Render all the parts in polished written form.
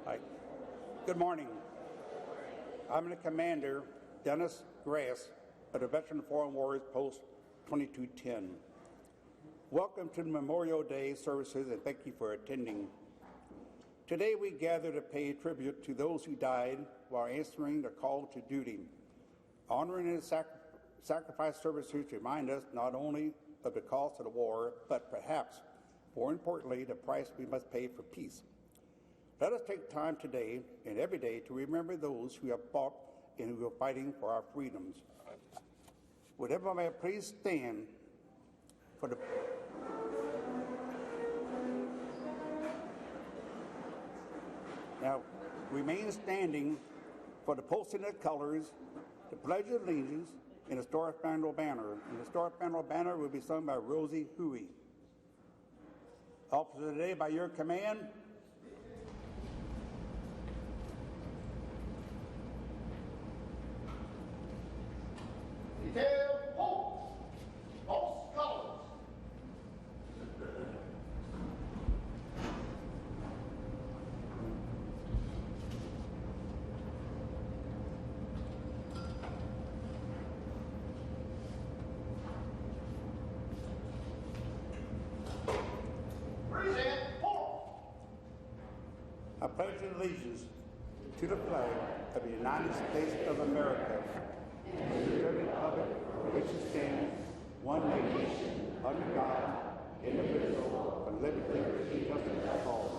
Hi. Good morning. I'm the Commander, Dennis Grass, of the Veteran Foreign Warriors Post 2210. Welcome to the Memorial Day services and thank you for attending. Today we gather to pay tribute to those who died while answering the call to duty. Honoring and sacrifice services remind us not only of the cost of the war, but perhaps, more importantly, the price we must pay for peace. Let us take time today and every day to remember those who have fought and who are fighting for our freedoms. Would everybody please stand for the... Now, remain standing for the posting of colors, the Pledge of Allegiance, and the Star Spangled Banner. And the Star Spangled Banner will be sung by Rosie Huey. Officer today, by your command. Detail, halt! Post colors! Present, halt! I pledge allegiance to the flag of the United States of America and to the republic for which it stands, one nation, under God, indivisible, with liberty and justice for all.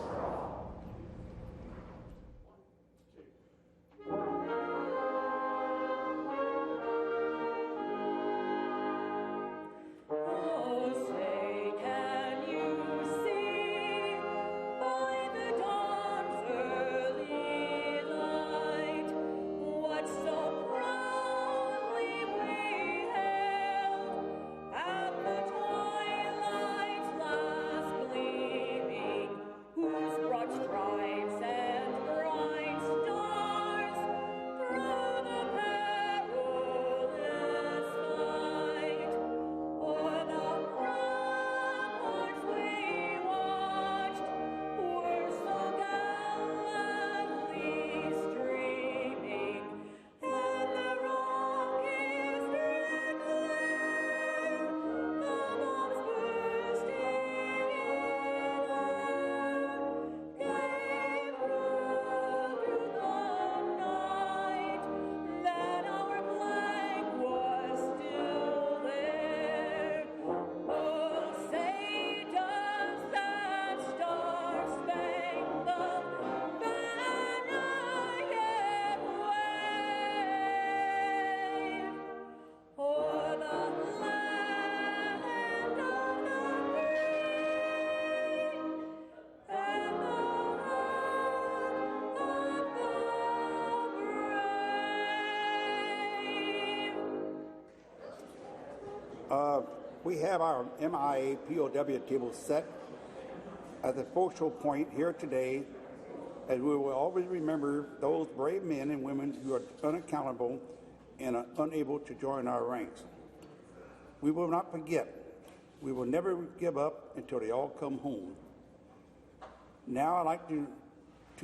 We have our MIA POW table set as a focal point here today, as we will always remember those brave men and women who are unaccountable and are unable to join our ranks. We will not forget. We will never give up until they all come home. Now I'd like to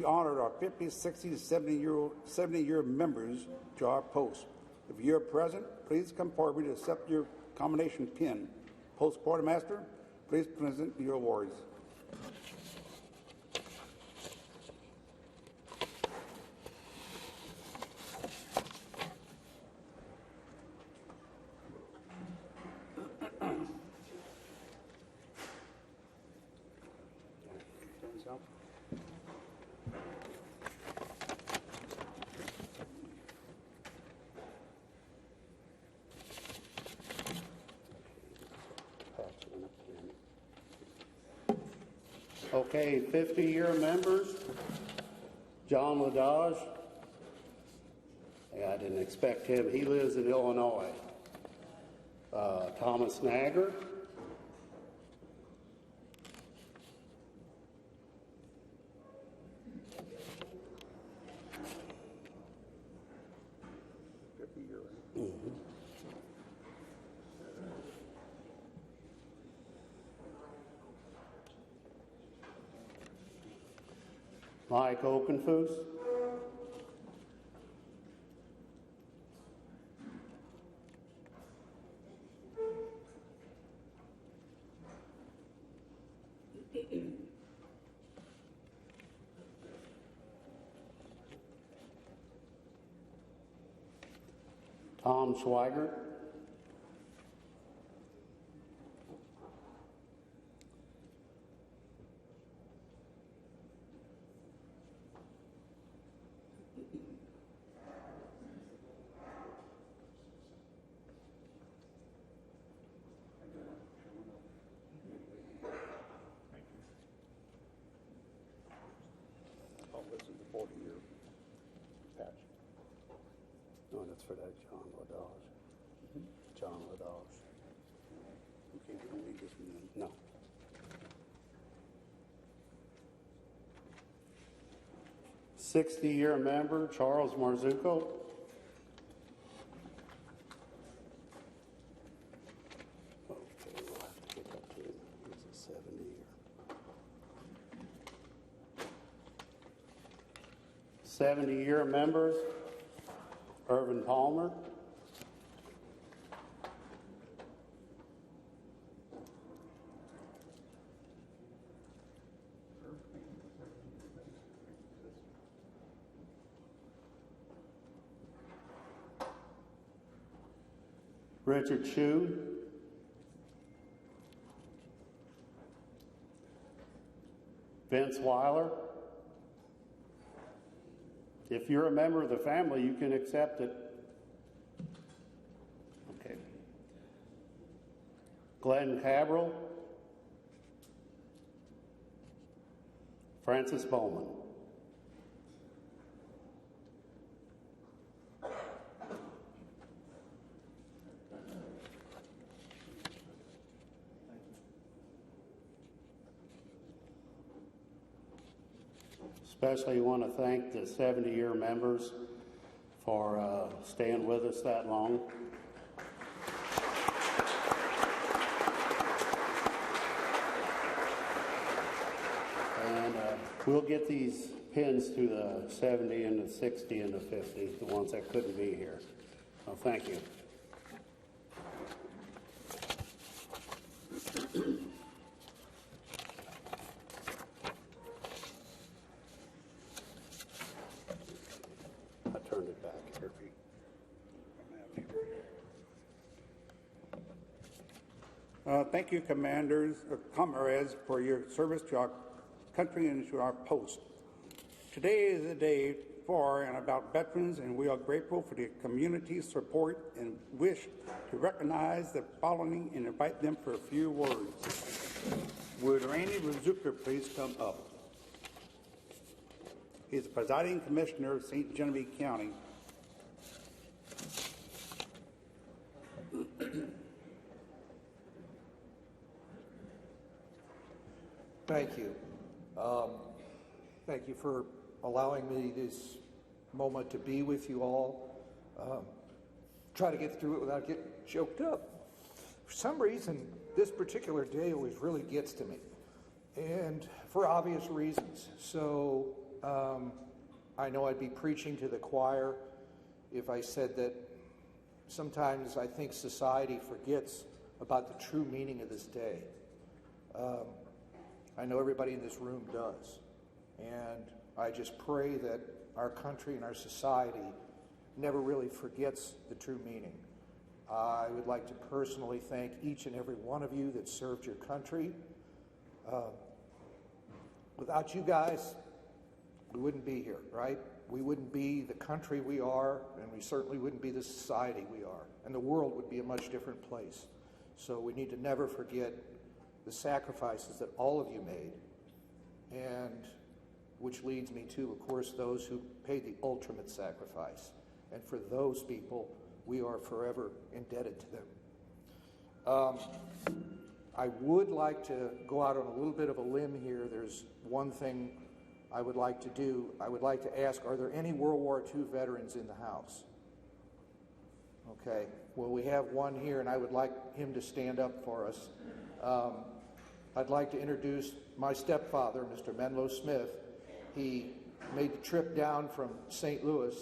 honor our 50, 60, 70-year members to our post. If you're present, please come forward to accept your combination pin. Post Quartermaster, please present your awards. Okay, 50-year members, John Ladage. Yeah, I didn't expect him. He lives in Illinois. Thomas Nagger. Mike Okenfoos, Tom Schweigert, Oh, this is the 40-year patch. no, that's for that John Ladage. John Ladage. Okay, we don't need this one then. No. Sixty-year member Charles Marzuko. Okay, we'll have to get that to him. He's a 70-year. 70-year members Irvin Palmer. Richard Chu. Vince Weiler. If you're a member of the family, you can accept it. Okay. Glenn Cabral. Francis Bowman. Especially want to thank the 70-year members for staying with us that long. And we'll get these pins to the 70 and the 60 and the 50, the ones that couldn't be here. So thank you. I turned it back here. Thank you, comrades, for your service to our country and to our post. Today is a day for and about veterans, and we are grateful for the community's support and wish to recognize the following and invite them for a few words. Would Randy Razuka please come up? He is the presiding commissioner of St. Genevieve County. Thank you. Thank you for allowing me this moment to be with you all. Try to get through it without getting choked up. For some reason, this particular day always really gets to me, and for obvious reasons. So I know I'd be preaching to the choir if I said that sometimes I think society forgets about the true meaning of this day. I know everybody in this room does. And I just pray that our country and our society never really forgets the true meaning. I would like to personally thank each and every one of you that served your country. Without you guys, we wouldn't be here, right? We wouldn't be the country we are, and we certainly wouldn't be the society we are. And the world would be a much different place. So we need to never forget the sacrifices that all of you made, and which leads me to, of course, those who paid the ultimate sacrifice. And for those people, we are forever indebted to them. I would like to go out on a little bit of a limb here. There's one thing I would like to do. I would like to ask, are there any World War II veterans in the house? Okay, well, we have one here, and I would like him to stand up for us. I'd like to introduce my stepfather, Mr. Menlo Smith. He made the trip down from St. Louis,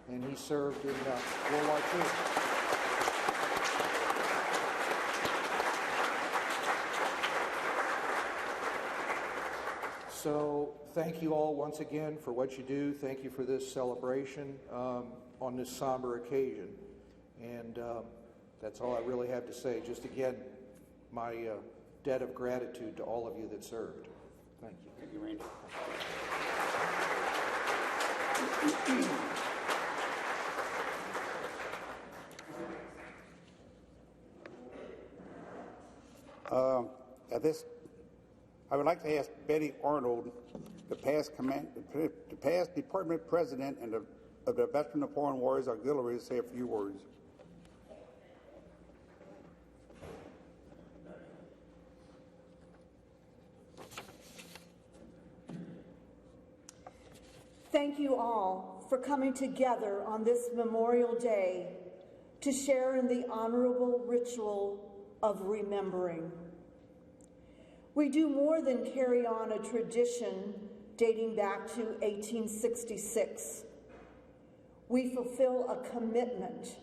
and he served in World War II. So thank you all once again for what you do. Thank you for this celebration on this somber occasion. And that's all I really have to say. Just again, my debt of gratitude to all of you that served. Thank you. Thank you, Randy. I would like to ask Betty Arnold, the past department president and of the Veteran of Foreign Wars Auxiliary, to say a few words. Thank you all for coming together on this Memorial Day to share in the honorable ritual of remembering. We do more than carry on a tradition dating back to 1866. We fulfill a commitment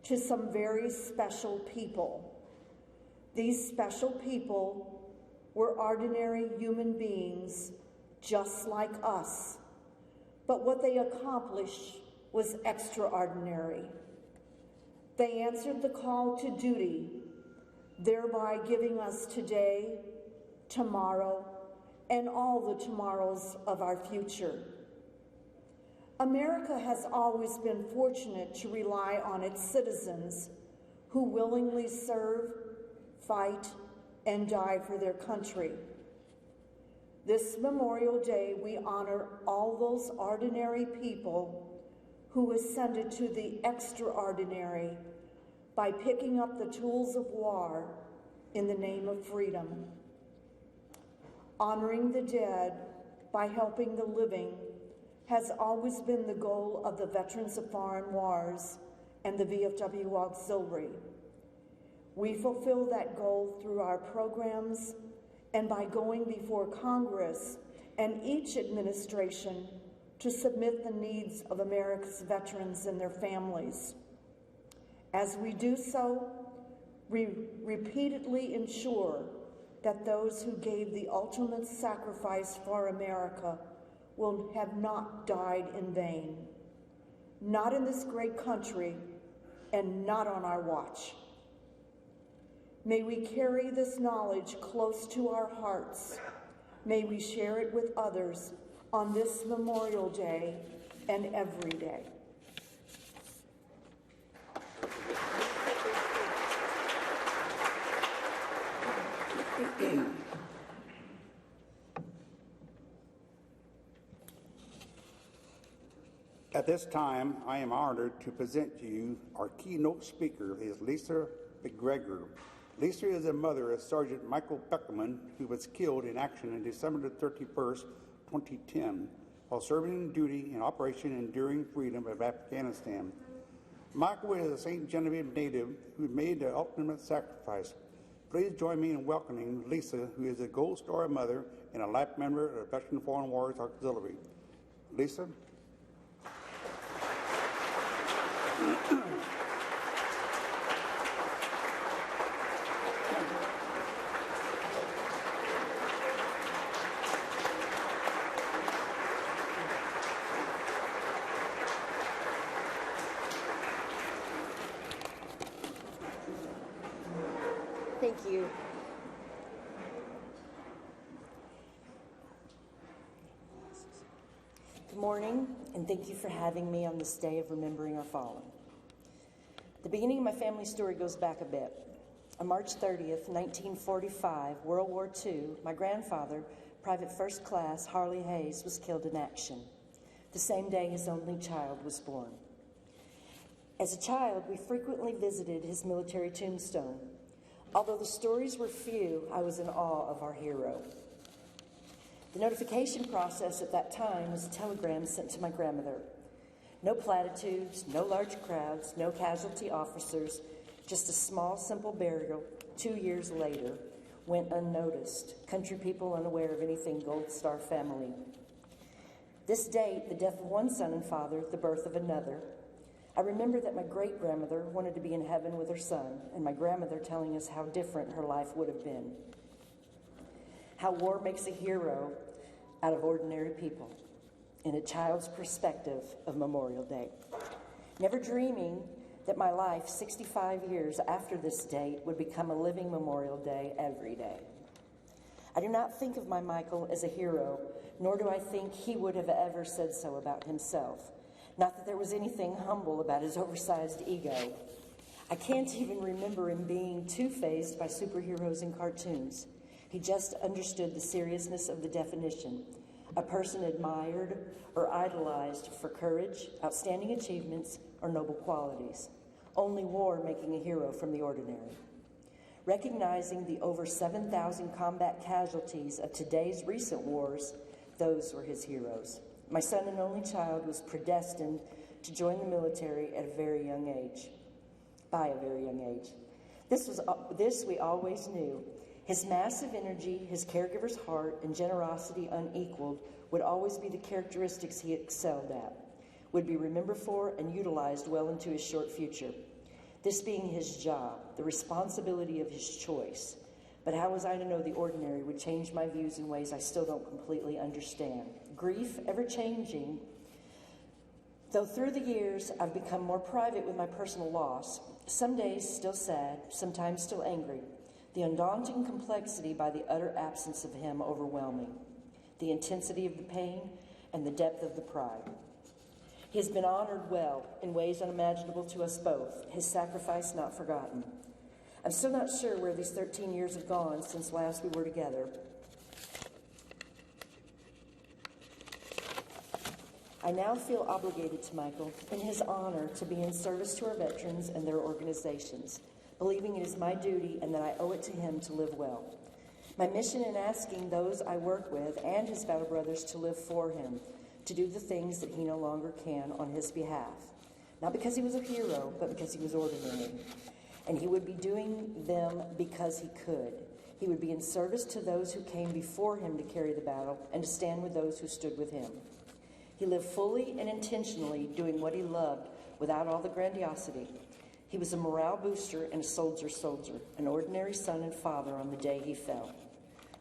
to some very special people. These special people were ordinary human beings just like us, but what they accomplished was extraordinary. They answered the call to duty, thereby giving us today, tomorrow, and all the tomorrows of our future. America has always been fortunate to rely on its citizens who willingly serve, fight, and die for their country. This Memorial Day, we honor all those ordinary people who ascended to the extraordinary by picking up the tools of war in the name of freedom. Honoring the dead by helping the living has always been the goal of the Veterans of Foreign Wars and the VFW Auxiliary. We fulfill that goal through our programs and by going before Congress and each administration to submit the needs of America's veterans and their families. As we do so, we repeatedly ensure that those who gave the ultimate sacrifice for America will have not died in vain. Not in this great country, and not on our watch. May we carry this knowledge close to our hearts. May we share it with others on this Memorial Day and every day. At this time, I am honored to present to you our keynote speaker, is Lisa McGregor. Lisa is the mother of Sergeant Michael Beckelman, who was killed in action on December 31st, 2010, while serving duty in Operation Enduring Freedom of Afghanistan. Michael is a St. Genevieve native who made the ultimate sacrifice. Please join me in welcoming Lisa, who is a Gold Star mother and a life member of the Veteran Foreign Wars Auxiliary. Lisa? Thank you. Good morning, and thank you for having me on this day of remembering our fallen. The beginning of my family story goes back a bit. On March 30th, 1945, World War II, my grandfather, Private First Class Harley Hayes, was killed in action. The same day his only child was born. As a child, we frequently visited his military tombstone. Although the stories were few, I was in awe of our hero. The notification process at that time was a telegram sent to my grandmother. No platitudes, no large crowds, no casualty officers, just a small, simple burial 2 years later went unnoticed, country people unaware of anything Gold Star family. This date, the death of one son and father, the birth of another. I remember that my great-grandmother wanted to be in heaven with her son, and my grandmother telling us how different her life would have been. How war makes a hero out of ordinary people, in a child's perspective of Memorial Day. Never dreaming that my life, 65 years after this date, would become a living Memorial Day every day. I do not think of my Michael as a hero, nor do I think he would have ever said so about himself. Not that there was anything humble about his oversized ego. I can't even remember him being too-fazed by superheroes and cartoons. He just understood the seriousness of the definition. A person admired or idolized for courage, outstanding achievements, or noble qualities. Only war making a hero from the ordinary. Recognizing the over 7,000 combat casualties of today's recent wars, those were his heroes. My son and only child was predestined to join the military at a very young age, by a very young age. This we always knew. His massive energy, his caregiver's heart, and generosity unequaled would always be the characteristics he excelled at, would be remembered for and utilized well into his short future. This being his job, the responsibility of his choice. But how was I to know the ordinary would change my views in ways I still don't completely understand? Grief, ever-changing. Though through the years I've become more private with my personal loss, some days still sad, sometimes still angry. The undaunting complexity by the utter absence of him overwhelming. The intensity of the pain and the depth of the pride. He has been honored well in ways unimaginable to us both, his sacrifice not forgotten. I'm still not sure where these 13 years have gone since last we were together. I now feel obligated to Michael in his honor to be in service to our veterans and their organizations, believing it is my duty and that I owe it to him to live well. My mission in asking those I work with and his battle brothers to live for him, to do the things that he no longer can on his behalf. Not because he was a hero, but because he was ordinary. And he would be doing them because he could. He would be in service to those who came before him to carry the battle and to stand with those who stood with him. He lived fully and intentionally doing what he loved without all the grandiosity. He was a morale booster and a soldier, an ordinary son and father on the day he fell.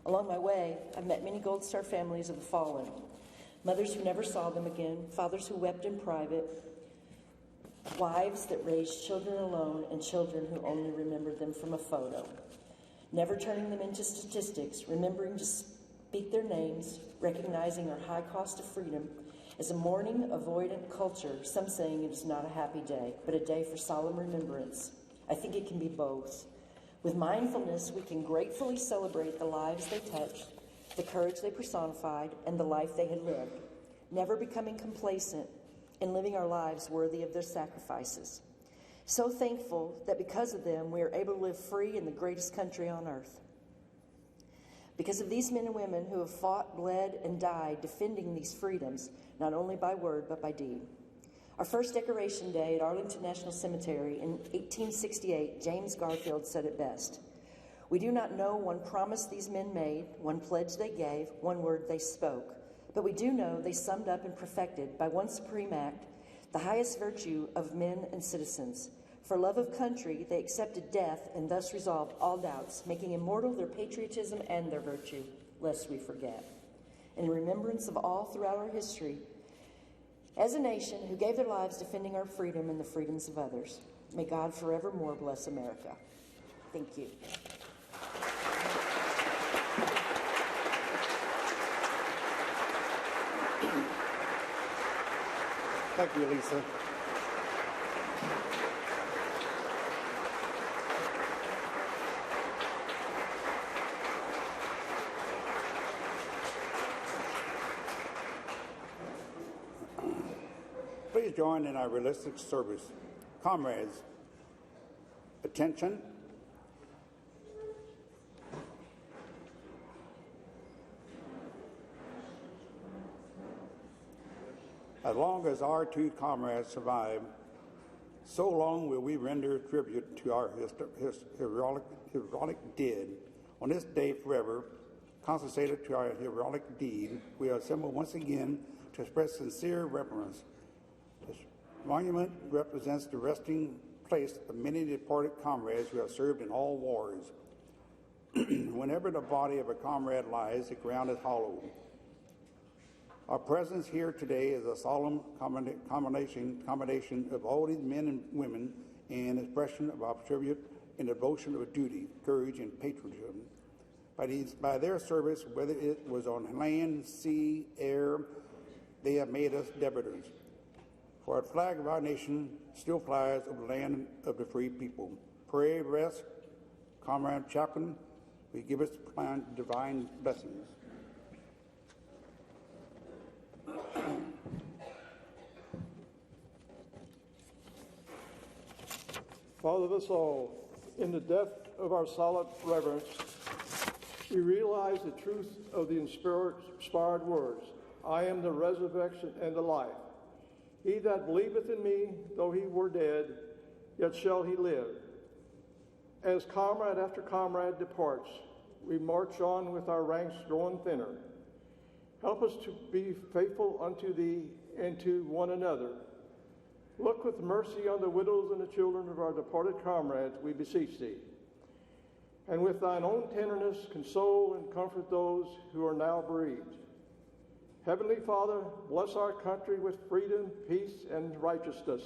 Along my way, I've met many Gold Star families of the fallen, mothers who never saw them again, fathers who wept in private, wives that raised children alone, and children who only remembered them from a photo, never turning them into statistics, remembering to speak their names, recognizing our high cost of freedom as a mourning, avoidant culture, some saying it is not a happy day, but a day for solemn remembrance. I think it can be both. With mindfulness, we can gratefully celebrate the lives they touched, the courage they personified, and the life they had lived, never becoming complacent in living our lives worthy of their sacrifices. So thankful that because of them, we are able to live free in the greatest country on earth. Because of these men and women who have fought, bled, and died defending these freedoms, not only by word, but by deed. Our first Decoration Day at Arlington National Cemetery in 1868, James Garfield said it best. We do not know one promise these men made, one pledge they gave, one word they spoke, but we do know they summed up and perfected by one supreme act, the highest virtue of men and citizens. For love of country, they accepted death and thus resolved all doubts, making immortal their patriotism and their virtue, lest we forget. In remembrance of all throughout our history, as a nation who gave their lives defending our freedom and the freedoms of others, may God forevermore bless America. Thank you. Thank you, Lisa. Please join in our realistic service. Comrades, attention. As long as our two comrades survive, so long will we render tribute to our heroic dead. On this day forever, consecrated to our heroic deed, we assemble once again to to express sincere reverence. This monument represents the resting place of many departed comrades who have served in all wars. Whenever the body of a comrade lies, the ground is hollow. Our presence here today is a solemn combination of all these men and women and expression of our tribute and devotion of duty, courage, and patriotism. By their service, whether it was on land, sea, air, they have made us debtors. For the flag of our nation still flies over the land of the free people. Pray, rest, Comrade Chaplain, we give us divine blessings. Father of us all, in the depth of our solid reverence, we realize the truth of the inspired words, I am the resurrection and the life. He that believeth in me, though he were dead, yet shall he live. As comrade after comrade departs, we march on with our ranks growing thinner. Help us to be faithful unto thee and to one another. Look with mercy on the widows and the children of our departed comrades, we beseech thee. And with thine own tenderness, console and comfort those who are now bereaved. Heavenly Father, bless our country with freedom, peace, and righteousness.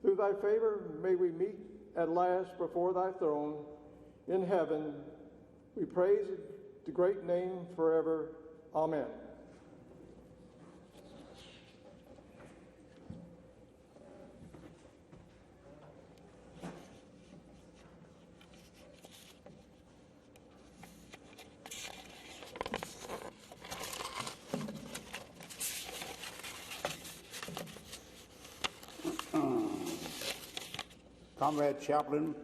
Through thy favor, may we meet at last before thy throne in heaven. We praise the great name forever. Amen. Comrade Chaplain,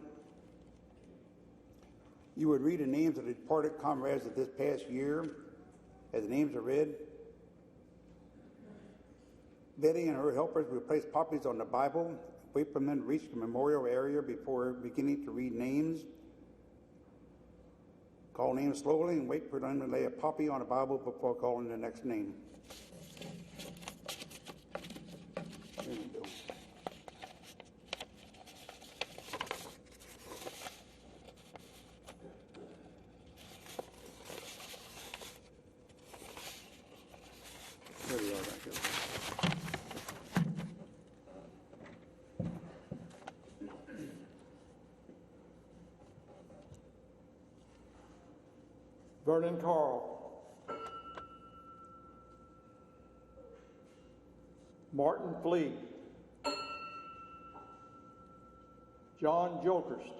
you would read the names of the departed comrades of this past year as the names are read. Betty and her helpers will place copies on the Bible, wait for them to reach the memorial area before beginning to read names. Call names slowly and wait for them to lay a copy on the Bible before calling the next name. There we go. There we are, right here. Vernon Carl. Martin Flea. John Jokerst.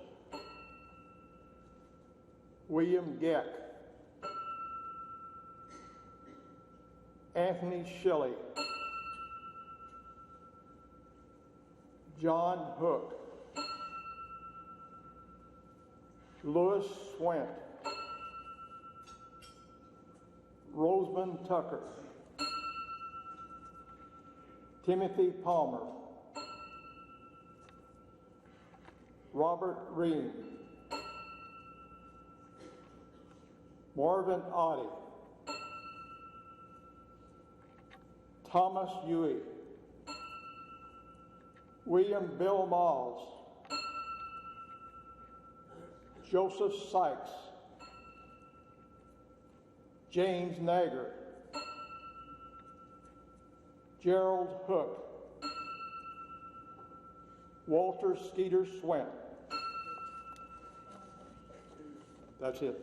William Geck. Anthony Shelley. John Hook. Louis Swint. Rosamond Tucker. Timothy Palmer. Robert Ream. Marvin Oddie. Thomas Huey. William Bill Miles. Joseph Sykes. James Nagger. Gerald Hook. Walter Skeeter Swint. That's it.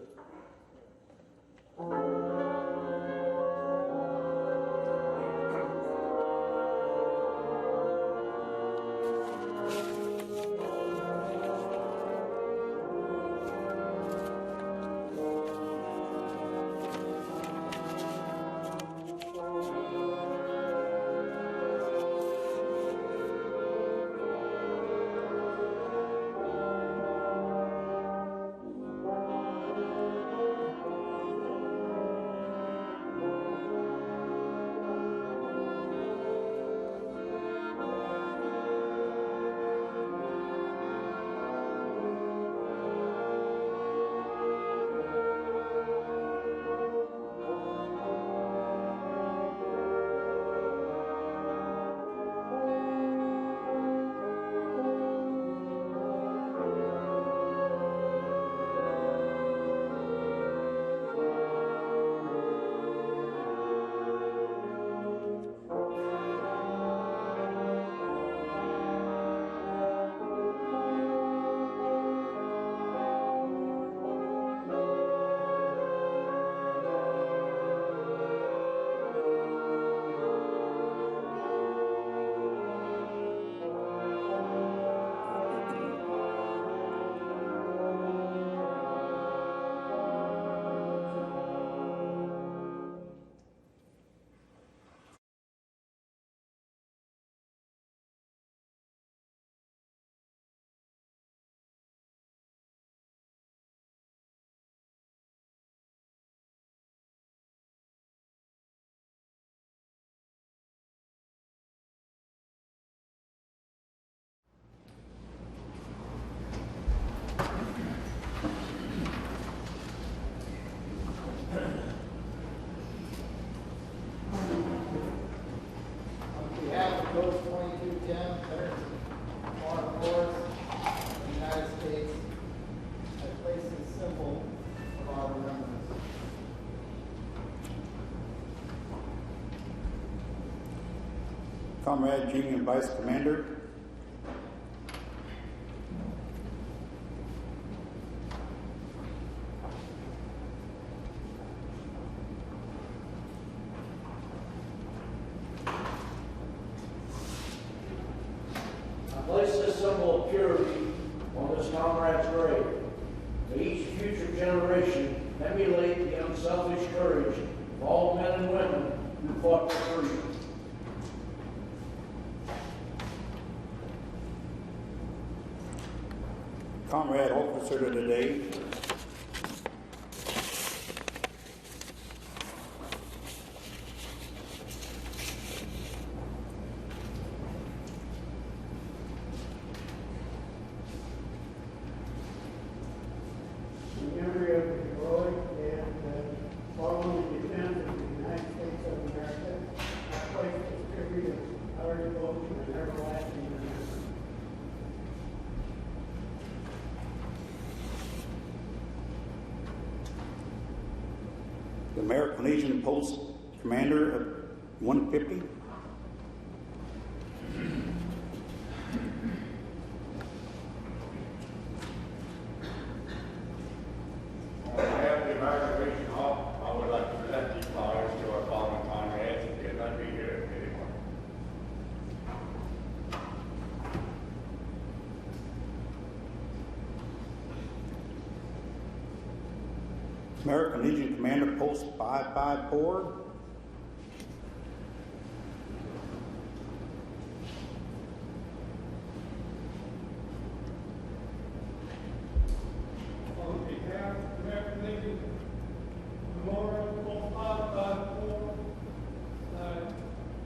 Comrade Union Vice Commander. I place this symbol of purity on this comrade's grave. May each future generation emulate the unselfish courage of all men and women who fought for freedom. Comrade Officer of the Day. In memory of the heroic and following the defense of the United States of America, I place this tribute of utter devotion and everlasting remembrance. The American Legion Post Commander of 150. On behalf of the American Legion Hall, I would like to present these flowers to our fallen comrades who could not be here anymore. American Legion Commander Post 554. On behalf of the American Legion Memorial Post 554,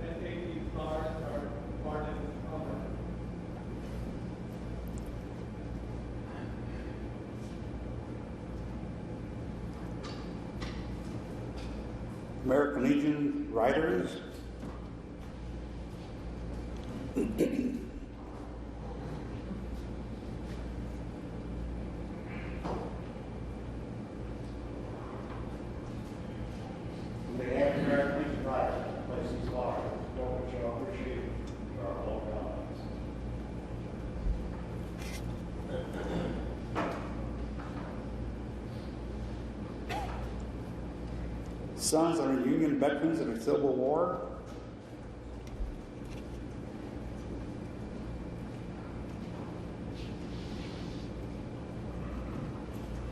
and take these flowers to our departed comrades. American Legion Riders. On behalf of the American Legion Riders, I place these flowers, knowing that you all appreciate our old comrades. Sons of the Union Veterans of the Civil War.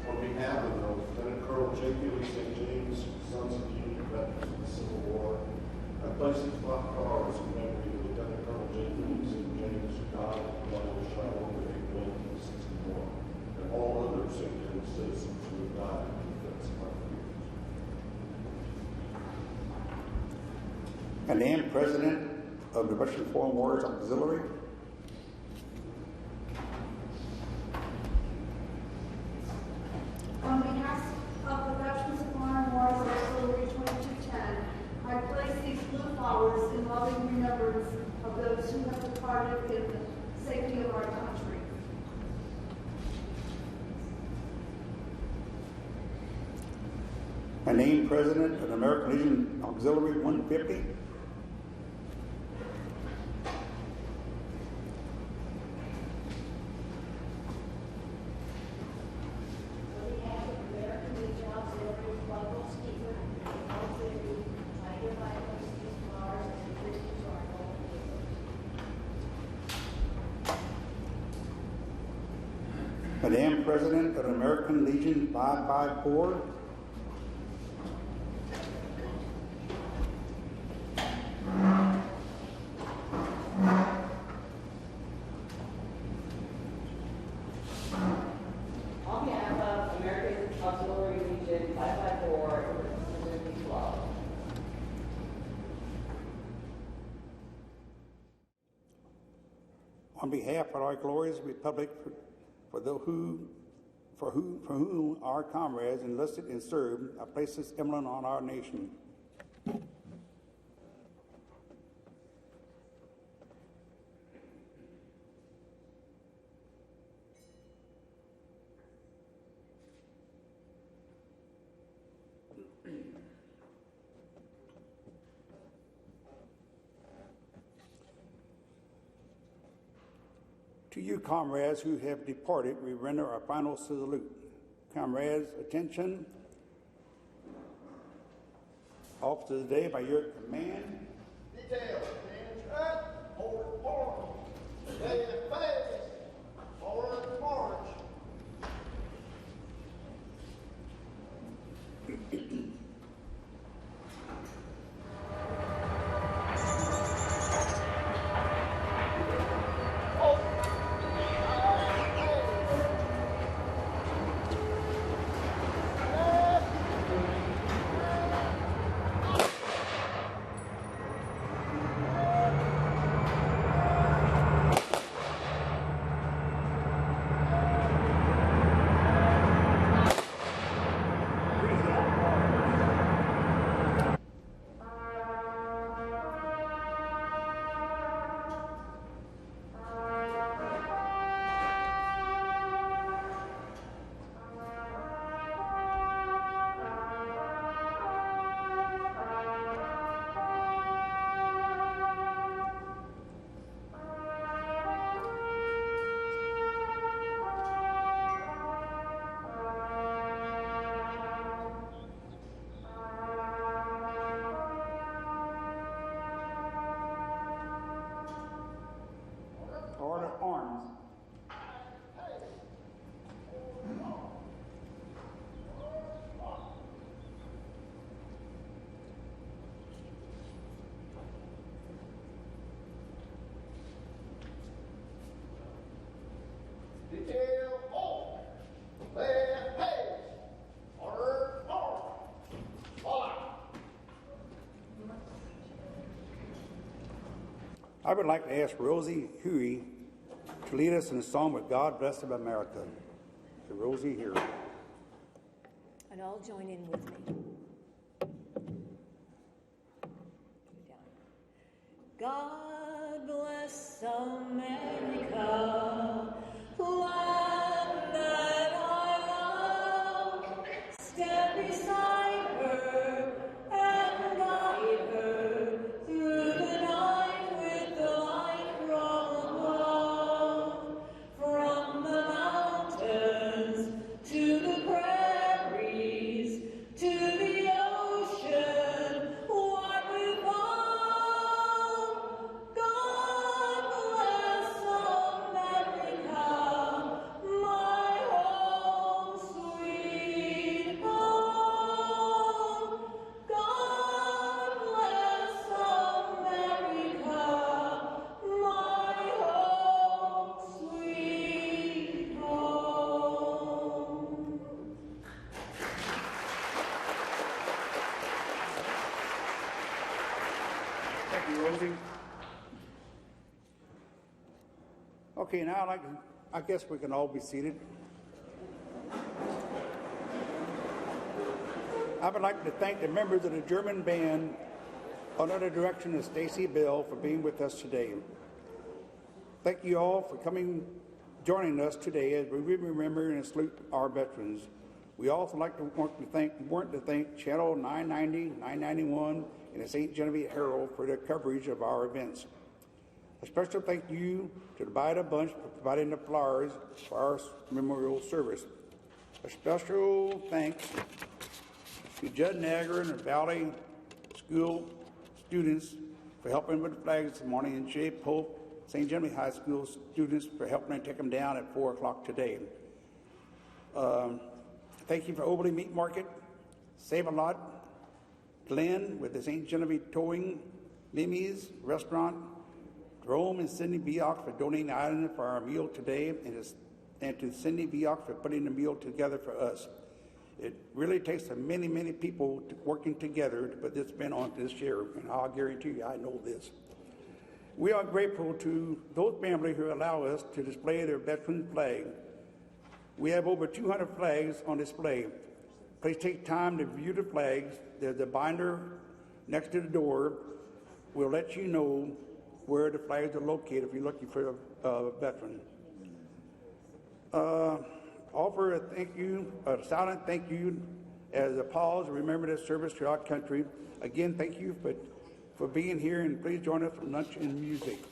On behalf of Lieutenant Colonel J.P. Lee St. James, Sons of the Union Veterans of the Civil War, I place these flowers in memory of Lieutenant Colonel J.P. Lee St. James, who died at the battle of Shiloh in April 1964, and all other St. James citizens who have died in defense of our freedoms. And then President of the Veteran Foreign Wars Auxiliary. On behalf of the Veterans of Foreign Wars Auxiliary 2210, I place these blue flowers in loving remembrance of those who have departed in the safety of our country. And named President of the American Legion Auxiliary 150. Madam President of the American Legion 554. On behalf of American Auxiliary Legion 554, present these flowers. On behalf of our glorious republic, for whom our comrades enlisted and served, I place this emblem on our nation. To you, comrades who have departed, we render our final salute. Comrades, attention. Officers of the day, by your command. Detail, stand up, hold forward. Stay fast, forward march. Order arms. Detail, hold. Left pace. Order forward. Fire. I would like to ask Rosie Huey to lead us in a song with God Bless America. So Rosie here. And all join in with me. God bless America, land that I love. Stand beside her and guide her through the night with the light from above. From the mountains to the prairies to the ocean, what we found. God bless America, my home sweet home. God bless America, my home sweet home. Thank you, Rosie. Okay, now I guess we can all be seated. I would like to thank the members of the German band under the direction of Stacy Bell for being with us today. Thank you all for joining us today as we remember and salute our veterans. We also want to thank Channel 990, 991, and the St. Genevieve Herald for their coverage of our events. A special thank you to the Bida Bunch for providing the flowers for our memorial service. A special thanks to Judd Nagger and the Valley School students for helping with the flags this morning, and Jay Pope, St. Genevieve High School students for helping to take them down at 4 o'clock today. Thank you for Oberlin Meat Market, Save-A-Lot, Glenn with the St. Genevieve Towing, Mimi's Restaurant, Jerome and Cindy Biox for donating the items for our meal today, and to Cindy Biox for putting the meal together for us. It really takes many, many people working together to put this event on this year, and I'll guarantee you I know this. We are grateful to those families who allow us to display their veteran flag. We have over 200 flags on display. Please take time to view the flags. There's a binder next to the door. We'll let you know where the flags are located if you're looking for a veteran. Offer a silent thank you as a pause to remember this service to our country. Again, thank you for being here, and please join us for lunch and music.